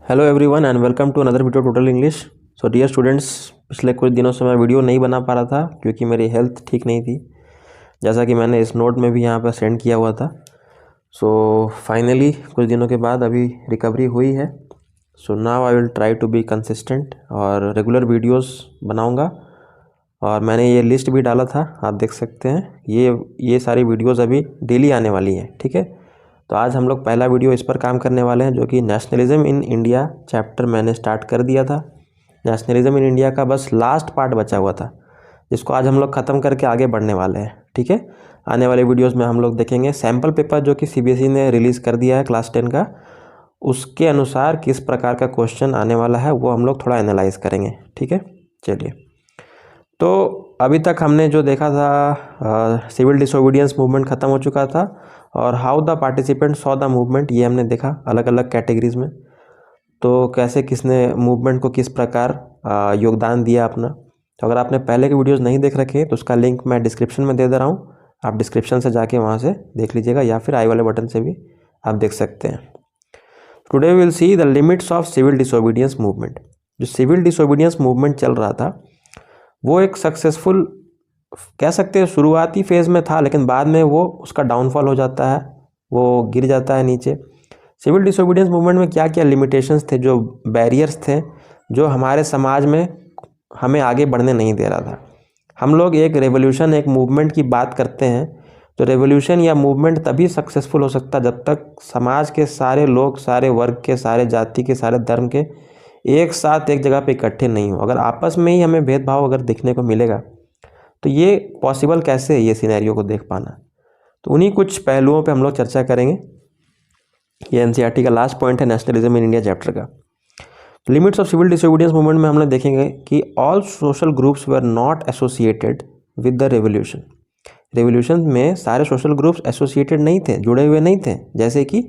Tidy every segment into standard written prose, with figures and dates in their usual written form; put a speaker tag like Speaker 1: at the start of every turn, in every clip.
Speaker 1: Hello everyone and welcome to another video Total English. So dear students, पिछले कुछ दिनों से मैं वीडियो नहीं बना पा रहा था क्योंकि मेरी हेल्थ ठीक नहीं थी, जैसा कि मैंने इस नोट में भी यहाँ पर सेंड किया हुआ था। सो फाइनली कुछ दिनों के बाद अभी रिकवरी हुई है। So now I will try to be consistent और रेगुलर वीडियोस बनाऊंगा। और मैंने ये लिस्ट भी डाला था, आप देख सकते हैं। ये सारी वीडियोस अभी डेली आने वाली हैं, ठीक है। तो आज हम लोग पहला वीडियो इस पर काम करने वाले हैं, जो कि नेशनलिज्म इन इंडिया चैप्टर मैंने स्टार्ट कर दिया था। नेशनलिज्म इन इंडिया का बस लास्ट पार्ट बचा हुआ था, जिसको आज हम लोग ख़त्म करके आगे बढ़ने वाले हैं, ठीक है। आने वाले वीडियोस में हम लोग देखेंगे सैम्पल पेपर जो कि सीबीएसई ने रिलीज़ कर दिया है क्लास 10 का, उसके अनुसार किस प्रकार का क्वेश्चन आने वाला है वो हम लोग थोड़ा एनालाइज करेंगे, ठीक है। चलिए, तो अभी तक हमने जो देखा था सिविल डिसोबीडियंस मूवमेंट ख़त्म हो चुका था और how the participant saw the movement, ये हमने देखा अलग अलग कैटेगरीज में। तो कैसे किसने मूवमेंट को किस प्रकार योगदान दिया अपना। तो अगर आपने पहले के वीडियोस नहीं देख रखे तो उसका लिंक मैं डिस्क्रिप्शन में दे दे रहा हूँ, आप डिस्क्रिप्शन से जाके वहाँ से देख लीजिएगा या फिर आई वाले बटन से भी आप देख सकते हैं। Today we will see the limits of civil disobedience movement. जो सिविल डिसोबीडियंस मूवमेंट चल रहा था वो एक सक्सेसफुल, कह सकते हैं शुरुआती फेज़ में था, लेकिन बाद में वो उसका डाउनफॉल हो जाता है, वो गिर जाता है नीचे। सिविल डिसोबीडियंस मूवमेंट में क्या क्या लिमिटेशंस थे, जो बैरियर्स थे, जो हमारे समाज में हमें आगे बढ़ने नहीं दे रहा था। हम लोग एक रेवोल्यूशन, एक मूवमेंट की बात करते हैं, तो रेवोल्यूशन या मूवमेंट तभी सक्सेसफुल हो सकता जब तक समाज के सारे लोग, सारे वर्ग के, सारे जाति के, सारे धर्म के एक साथ एक जगह पे इकट्ठे नहीं हो। अगर आपस में ही हमें भेदभाव अगर दिखने को मिलेगा तो ये पॉसिबल कैसे है, ये सिनेरियो को देख पाना। तो उन्हीं कुछ पहलुओं पे हम लोग चर्चा करेंगे। ये एनसीईआरटी का लास्ट पॉइंट है नेशनलिज्म इन इंडिया चैप्टर का। Limits of civil disobedience movement में हमने देखेंगे कि all social groups were not associated with the revolution. Revolution में सारे सोशल ग्रुप्स एसोसिएटेड नहीं थे, जुड़े हुए नहीं थे। जैसे कि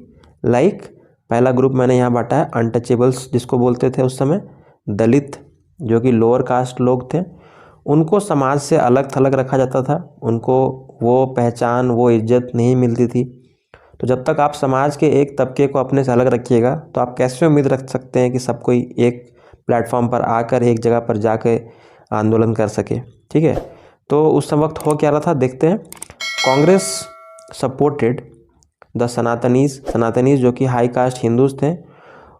Speaker 1: पहला ग्रुप मैंने यहाँ बांटा है अनटचेबल्स, जिसको बोलते थे उस समय, दलित जो कि लोअर कास्ट लोग थे, उनको समाज से अलग थलग रखा जाता था, उनको वो पहचान, वो इज्जत नहीं मिलती थी। तो जब तक आप समाज के एक तबके को अपने से अलग रखिएगा तो आप कैसे उम्मीद रख सकते हैं कि सब कोई एक प्लेटफॉर्म पर आकर एक जगह पर जाकर आंदोलन कर सके, ठीक है। तो उस वक्त हो क्या रहा था, देखते हैं। कांग्रेस सपोर्टेड द सनातनीज जो कि हाई कास्ट हिंदूज थे,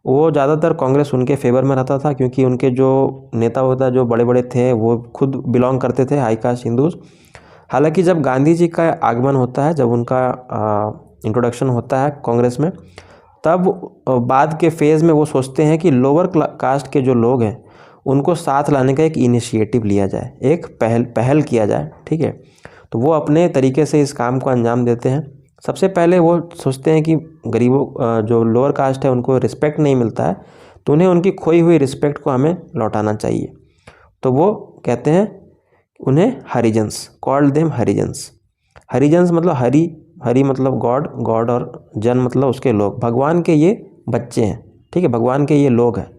Speaker 1: वो ज़्यादातर कांग्रेस उनके फेवर में रहता था, क्योंकि उनके जो नेता होता जो बड़े बड़े थे वो खुद बिलोंग करते थे हाई कास्ट हिंदूज। हालांकि जब गांधी जी का आगमन होता है, जब उनका इंट्रोडक्शन होता है कांग्रेस में, तब बाद के फेज़ में वो सोचते हैं कि लोअर कास्ट के जो लोग हैं उनको साथ लाने का एक इनिशिएटिव लिया जाए, एक पहल किया जाए, ठीक है। तो वो अपने तरीके से इस काम को अंजाम देते हैं। सबसे पहले वो सोचते हैं कि गरीबों, जो लोअर कास्ट है, उनको रिस्पेक्ट नहीं मिलता है, तो उन्हें उनकी खोई हुई रिस्पेक्ट को हमें लौटाना चाहिए। तो वो कहते हैं उन्हें Harijans, called them Harijans. Harijans मतलब हरि मतलब गॉड और जन मतलब उसके लोग, भगवान के ये बच्चे हैं, ठीक है, भगवान के ये लोग हैं।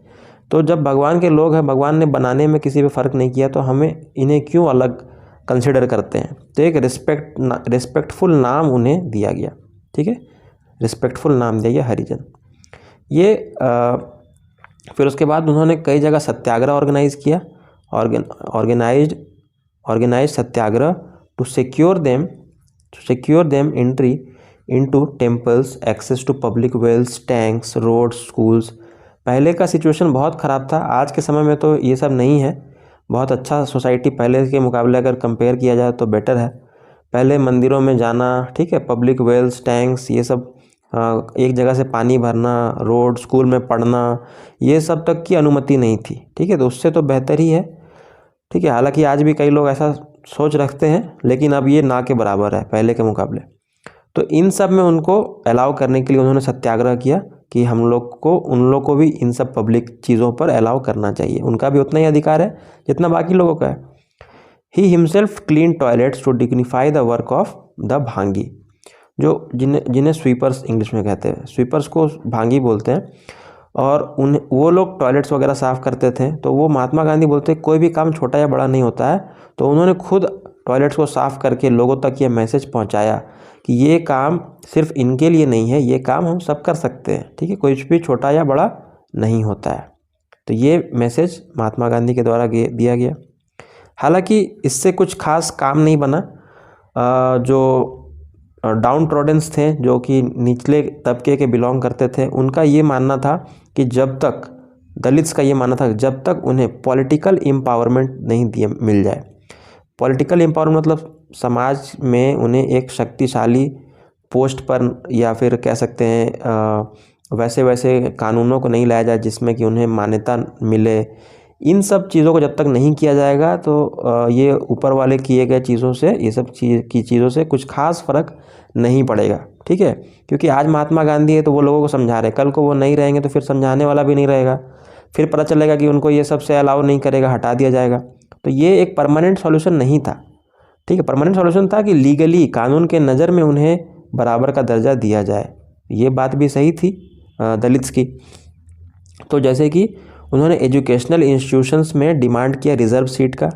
Speaker 1: तो जब भगवान के लोग हैं, भगवान ने बनाने में किसी पे फ़र्क नहीं किया, तो हमें इन्हें क्यों अलग कंसिडर करते हैं। तो एक रिस्पेक्टफुल नाम उन्हें दिया गया, ठीक है, रिस्पेक्टफुल नाम दिया गया हरिजन। ये फिर उसके बाद उन्होंने कई जगह सत्याग्रह ऑर्गेनाइज किया, organise satyagraha to secure them entry into temples, access to public wells, tanks, roads, schools. पहले का सिचुएशन बहुत ख़राब था, आज के समय में तो ये सब नहीं है, बहुत अच्छा सोसाइटी पहले के मुकाबले अगर कंपेयर किया जाए तो बेटर है। पहले मंदिरों में जाना, ठीक है, पब्लिक वेल्स, टैंक्स, ये सब, एक जगह से पानी भरना, रोड, स्कूल में पढ़ना, ये सब तक की अनुमति नहीं थी, ठीक है। तो उससे तो बेहतर ही है, ठीक है। हालांकि आज भी कई लोग ऐसा सोच रखते हैं, लेकिन अब ये ना के बराबर है पहले के मुकाबले। तो इन सब में उनको अलाउ करने के लिए उन्होंने सत्याग्रह किया कि हम लोग को, उन लोग को भी इन सब पब्लिक चीज़ों पर अलाउ करना चाहिए, उनका भी उतना ही अधिकार है जितना बाकी लोगों का है। He himself clean toilets to dignify the work of the Bhangi, जो जिन्हें स्वीपर्स इंग्लिश में कहते हैं, स्वीपर्स को भांगी बोलते हैं। और वो लोग टॉयलेट्स वगैरह साफ़ करते थे। तो वो महात्मा गांधी बोलते कोई भी काम छोटा या बड़ा नहीं होता है, तो उन्होंने खुद टॉयलेट्स को साफ़ करके लोगों तक ये मैसेज पहुंचाया कि ये काम सिर्फ इनके लिए नहीं है, ये काम हम सब कर सकते हैं, ठीक है, कुछ भी छोटा या बड़ा नहीं होता है। तो ये मैसेज महात्मा गांधी के द्वारा दिया गया। हालांकि इससे कुछ खास काम नहीं बना। जो डाउन ट्रोडेंस थे, जो कि निचले तबके के बिलोंग करते थे, उनका ये मानना था कि जब तक दलित्स का ये मानना था जब तक उन्हें पॉलिटिकल एम्पावरमेंट नहीं मिल जाए। पॉलिटिकल एम्पावरमेंट मतलब समाज में उन्हें एक शक्तिशाली पोस्ट पर, या फिर कह सकते हैं वैसे वैसे कानूनों को नहीं लाया जाए जिसमें कि उन्हें मान्यता मिले। इन सब चीज़ों को जब तक नहीं किया जाएगा तो ये ऊपर वाले किए गए चीज़ों से, ये सब चीज़ों से कुछ खास फ़र्क नहीं पड़ेगा। ठीक है, क्योंकि आज महात्मा गांधी है तो वो लोगों को समझा रहे हैं, कल को वो नहीं रहेंगे तो फिर समझाने वाला भी नहीं रहेगा, फिर पता चलेगा कि उनको ये सबसे अलाउ नहीं करेगा, हटा दिया जाएगा। तो ये एक परमानेंट सॉल्यूशन नहीं था। ठीक है, परमानेंट सॉल्यूशन था कि लीगली कानून के नज़र में उन्हें बराबर का दर्जा दिया जाए। ये बात भी सही थी दलित्स की। तो जैसे कि उन्होंने एजुकेशनल इंस्टीट्यूशंस में डिमांड किया रिज़र्व सीट का,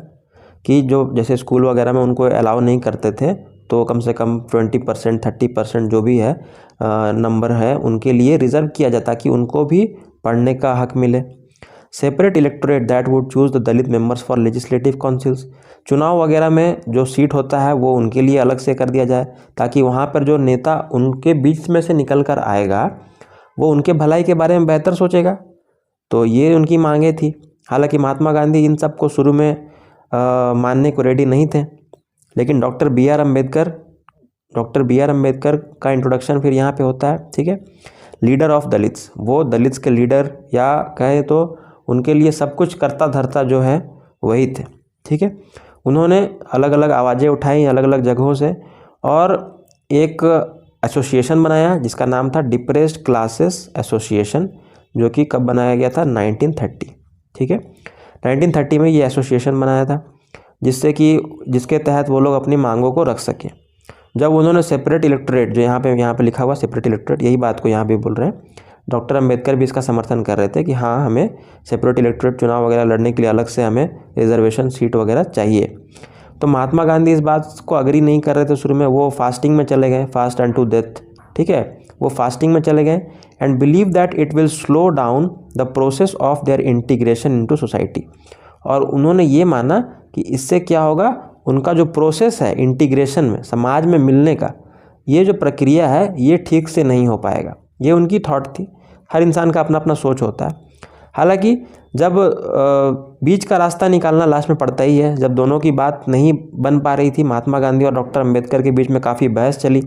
Speaker 1: कि जो जैसे स्कूल वगैरह में उनको अलाउ नहीं करते थे तो कम से कम 20% 30% जो भी है नंबर है उनके लिए रिज़र्व किया जाता कि उनको भी पढ़ने का हक मिले। Separate electorate that would choose the Dalit members for legislative councils, चुनाव वगैरह में जो सीट होता है वो उनके लिए अलग से कर दिया जाए, ताकि वहाँ पर जो नेता उनके बीच में से निकल कर आएगा वो उनके भलाई के बारे में बेहतर सोचेगा। तो ये उनकी मांगे थी। हालांकि महात्मा गांधी इन सब को शुरू में मानने को रेडी नहीं थे, लेकिन डॉक्टर बी आर अम्बेडकर का इंट्रोडक्शन फिर यहाँ पे होता है। ठीक है, लीडर ऑफ दलित्स, वो दलित्स के लीडर या कहे तो उनके लिए सब कुछ करता धरता जो है वही थे। ठीक है, उन्होंने अलग अलग आवाज़ें उठाई अलग अलग जगहों से और एक एसोसिएशन बनाया जिसका नाम था डिप्रेस्ड क्लासेस एसोसिएशन, जो कि कब बनाया गया था 1930। ठीक है, 1930 में ये एसोसिएशन बनाया था जिसके तहत वो लोग अपनी मांगों को रख सकें। जब उन्होंने सेपरेट इलेक्टोरेट, जो यहाँ पे लिखा हुआ सेपरेट इलेक्टोरेट, यही बात को यहाँ पे बोल रहे हैं, डॉक्टर अम्बेडकर भी इसका समर्थन कर रहे थे कि हाँ हमें सेपरेट इलेक्टोरेट चुनाव वगैरह लड़ने के लिए अलग से हमें रिजर्वेशन सीट वगैरह चाहिए। तो महात्मा गांधी इस बात को अग्री नहीं कर रहे थे शुरू में, वो फास्टिंग में चले गए, फास्ट एंड टू डेथ। ठीक है, वो फास्टिंग में चले गए and believe that it will slow down the process of their integration into society. और उन्होंने ये माना कि इससे क्या होगा, उनका जो प्रोसेस है इंटीग्रेशन में, समाज में मिलने का, ये जो प्रक्रिया है ये ठीक से नहीं हो पाएगा। ये उनकी थॉट थी। हर इंसान का अपना अपना सोच होता है। हालांकि जब बीच का रास्ता निकालना लास्ट में पड़ता ही है। जब दोनों की बात नहीं बन पा रही थी, महात्मा गांधी और डॉक्टर अम्बेडकर के बीच में काफ़ी बहस चली,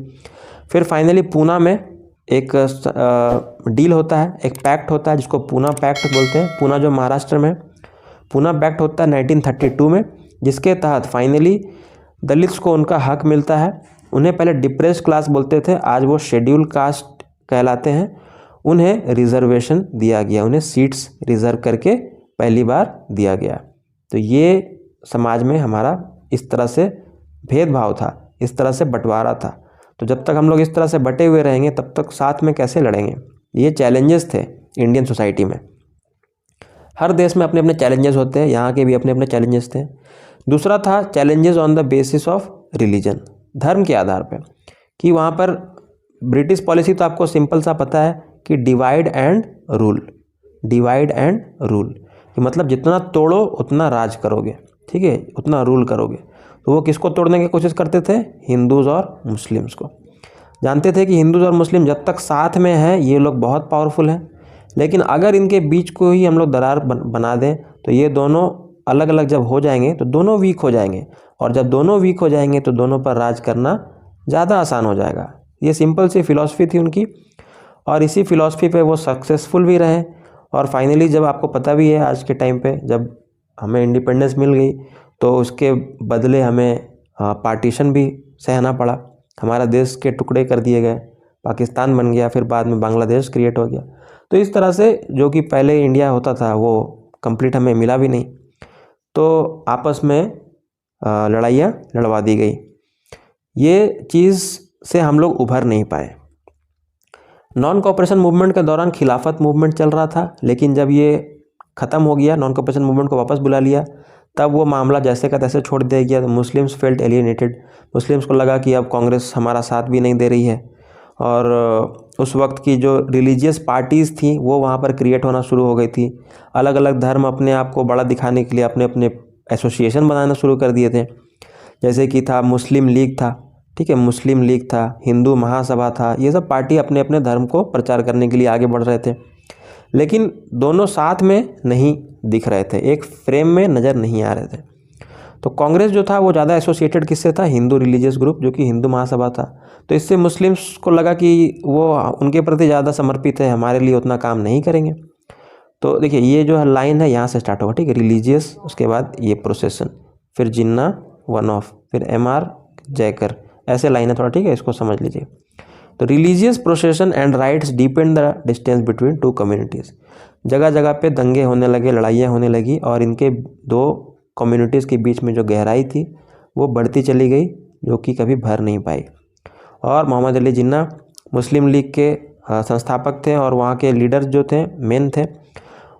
Speaker 1: फिर फाइनली पूना में एक डील होता है, एक पैक्ट होता है जिसको पूना पैक्ट बोलते हैं। पूना जो महाराष्ट्र में, पूना पैक्ट होता है 1932 में, जिसके तहत फाइनली दलित्स को उनका हक मिलता है। उन्हें पहले डिप्रेस्ड क्लास बोलते थे, आज वो शेड्यूल कास्ट कहलाते हैं। उन्हें रिजर्वेशन दिया गया, उन्हें सीट्स रिजर्व करके पहली बार दिया गया। तो ये समाज में हमारा इस तरह से भेदभाव था, इस तरह से बंटवारा था। तो जब तक हम लोग इस तरह से बटे हुए रहेंगे तब तक साथ में कैसे लड़ेंगे। ये चैलेंजेस थे इंडियन सोसाइटी में। हर देश में अपने अपने चैलेंजेस होते हैं, यहाँ के भी अपने अपने चैलेंजेस थे। दूसरा था challenges on the basis of religion, धर्म के आधार पर, कि वहाँ पर ब्रिटिश पॉलिसी तो आपको सिंपल सा पता है कि divide and rule, divide and rule, कि मतलब जितना तोड़ो उतना राज करोगे, ठीक है, उतना रूल करोगे। तो वो किसको तोड़ने की कोशिश करते थे, हिंदूज़ और मुस्लिम्स को। जानते थे कि हिंदूज़ और मुस्लिम जब तक साथ में हैं ये लोग बहुत पावरफुल हैं, लेकिन अगर इनके बीच को ही हम लोग दरार बना दें तो ये दोनों अलग अलग जब हो जाएंगे तो दोनों वीक हो जाएंगे, और जब दोनों वीक हो जाएंगे तो दोनों पर राज करना ज़्यादा आसान हो जाएगा। ये सिंपल सी फिलॉसफी थी उनकी, और इसी फिलॉसफी पे वो सक्सेसफुल भी रहे। और फाइनली जब आपको पता भी है आज के टाइम पे जब हमें इंडिपेंडेंस मिल गई तो उसके बदले हमें पार्टीशन भी सहना पड़ा, हमारा देश के टुकड़े कर दिए गए, पाकिस्तान बन गया, फिर बाद में बांग्लादेश क्रिएट हो गया। तो इस तरह से जो कि पहले इंडिया होता था वो कंप्लीट हमें मिला भी नहीं, तो आपस में लड़ाइयाँ लड़वा दी गई। ये चीज़ से हम लोग उभर नहीं पाए। नॉन कोऑपरेशन मूवमेंट के दौरान खिलाफत मूवमेंट चल रहा था, लेकिन जब ये ख़त्म हो गया, नॉन कोऑपरेशन मूवमेंट को वापस बुला लिया, तब वो मामला जैसे का तैसे छोड़ दिया गया। तो मुस्लिम्स फेल्ट एलियनेटेड, मुस्लिम्स को लगा कि अब कांग्रेस हमारा साथ भी नहीं दे रही है, और उस वक्त की जो रिलीजियस पार्टीज़ थी वो वहाँ पर क्रिएट होना शुरू हो गई थी। अलग अलग धर्म अपने आप को बड़ा दिखाने के लिए अपने अपने एसोसिएशन बनाना शुरू कर दिए थे। जैसे कि था मुस्लिम लीग था, ठीक है, मुस्लिम लीग था, हिंदू महासभा था, ये सब पार्टी अपने अपने धर्म को प्रचार करने के लिए आगे बढ़ रहे थे, लेकिन दोनों साथ में नहीं दिख रहे थे, एक फ्रेम में नज़र नहीं आ रहे थे। तो कांग्रेस जो था वो ज़्यादा एसोसिएटेड किससे था? हिंदू रिलीजियस ग्रुप, जो कि हिंदू महासभा था। तो इससे मुस्लिम्स को लगा कि वो उनके प्रति ज़्यादा समर्पित है, हमारे लिए उतना काम नहीं करेंगे। तो देखिए ये जो लाइन है यहाँ से स्टार्ट होगा, ठीक है, रिलीजियस, उसके बाद ये प्रोसेशन, फिर जिन्ना वन ऑफ, फिर MR जयकर, ऐसे लाइन है थोड़ा, ठीक है, इसको समझ लीजिए। तो religious procession and rites depend the distance between two communities. जगह जगह पे दंगे होने लगे, लड़ाइयाँ होने लगी, और इनके दो कम्युनिटीज़ के बीच में जो गहराई थी वो बढ़ती चली गई, जो कि कभी भर नहीं पाई। और मोहम्मद अली जिन्ना मुस्लिम लीग के संस्थापक थे, और वहाँ के लीडर्स जो थे, मेन थे,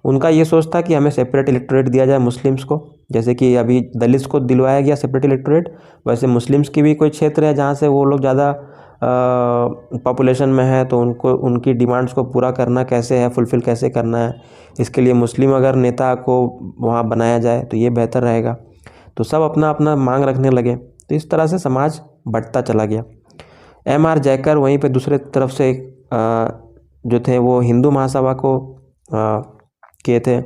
Speaker 1: उनका ये सोच था कि हमें सेपरेट इलेक्टोरेट दिया जाए मुस्लिम्स को, जैसे कि अभी दलित्स को दिलवाया गया सेपरेट इलेक्टोरेट, वैसे मुस्लिम्स की भी कोई क्षेत्र है जहाँ से वो लोग ज़्यादा पॉपुलेशन में है, तो उनको उनकी डिमांड्स को पूरा करना कैसे है, फुलफ़िल कैसे करना है, इसके लिए मुस्लिम अगर नेता को वहाँ बनाया जाए तो ये बेहतर रहेगा। तो सब अपना अपना मांग रखने लगे, तो इस तरह से समाज बढ़ता चला गया। MR जयकर वहीं पे दूसरे तरफ से जो थे वो हिंदू महासभा को किए थे,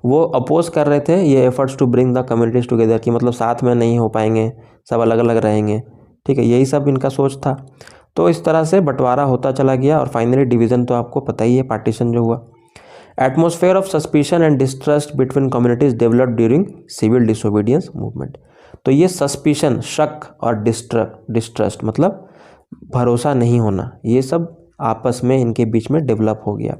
Speaker 1: वो अपोज कर रहे थे ये efforts to bring the communities together, कि मतलब साथ में नहीं हो पाएंगे, सब अलग अलग रहेंगे, ठीक है, यही सब इनका सोच था। तो इस तरह से बंटवारा होता चला गया, और फाइनली डिवीज़न तो आपको पता ही है, पार्टीशन जो हुआ। Atmosphere of suspicion and distrust between communities developed during civil disobedience movement. तो ये सस्पिशन, शक, और डिस्ट्रस्ट मतलब भरोसा नहीं होना, ये सब आपस में इनके बीच में डेवलप हो गया।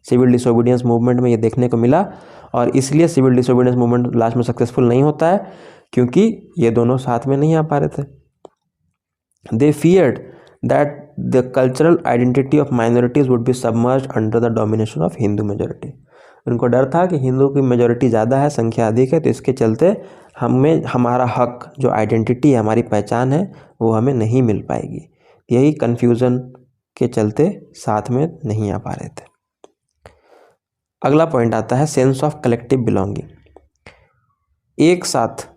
Speaker 1: सिविल डिसोबीडियंस मूवमेंट में ये देखने को मिला, और इसलिए सिविल डिसोबीडियंस मूवमेंट लास्ट में सक्सेसफुल नहीं होता है, क्योंकि ये दोनों साथ में नहीं आ पा रहे थे। They feared that the cultural identity of minorities would be submerged under the domination of Hindu majority. उनको डर था कि हिंदू की मेजॉरिटी ज़्यादा है, संख्या अधिक है, तो इसके चलते हमें हमारा हक, जो आइडेंटिटी है, हमारी पहचान है, वो हमें नहीं मिल पाएगी। यही कन्फ्यूज़न के चलते साथ में नहीं आ पा रहे थे। अगला पॉइंट आता है सेंस ऑफ कलेक्टिव बिलोंगिंग, एक साथ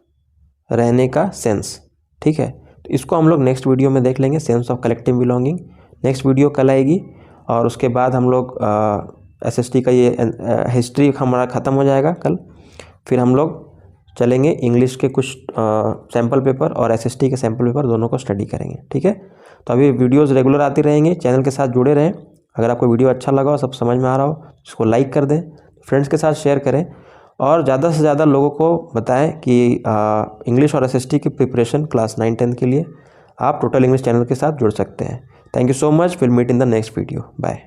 Speaker 1: रहने का सेंस, ठीक है। तो इसको हम लोग नेक्स्ट वीडियो में देख लेंगे, sense of collective belonging. Next video कल आएगी, और उसके बाद हम लोग SST का ये हिस्ट्री हमारा ख़त्म हो जाएगा कल। फिर हम लोग चलेंगे इंग्लिश के कुछ सैम्पल पेपर और SST के सैम्पल पेपर, दोनों को स्टडी करेंगे, ठीक है। तो अभी वीडियोस रेगुलर आती रहेंगे, चैनल के साथ जुड़े रहें। अगर आपको वीडियो अच्छा लगा हो, सब समझ में आ रहा हो, इसको लाइक कर दें, फ्रेंड्स के साथ शेयर करें, और ज़्यादा से ज़्यादा लोगों को बताएं कि इंग्लिश और SST की प्रिपरेशन क्लास 9-10 के लिए आप टोटल इंग्लिश चैनल के साथ जुड़ सकते हैं। Thank you so much, will meet in the next video, bye.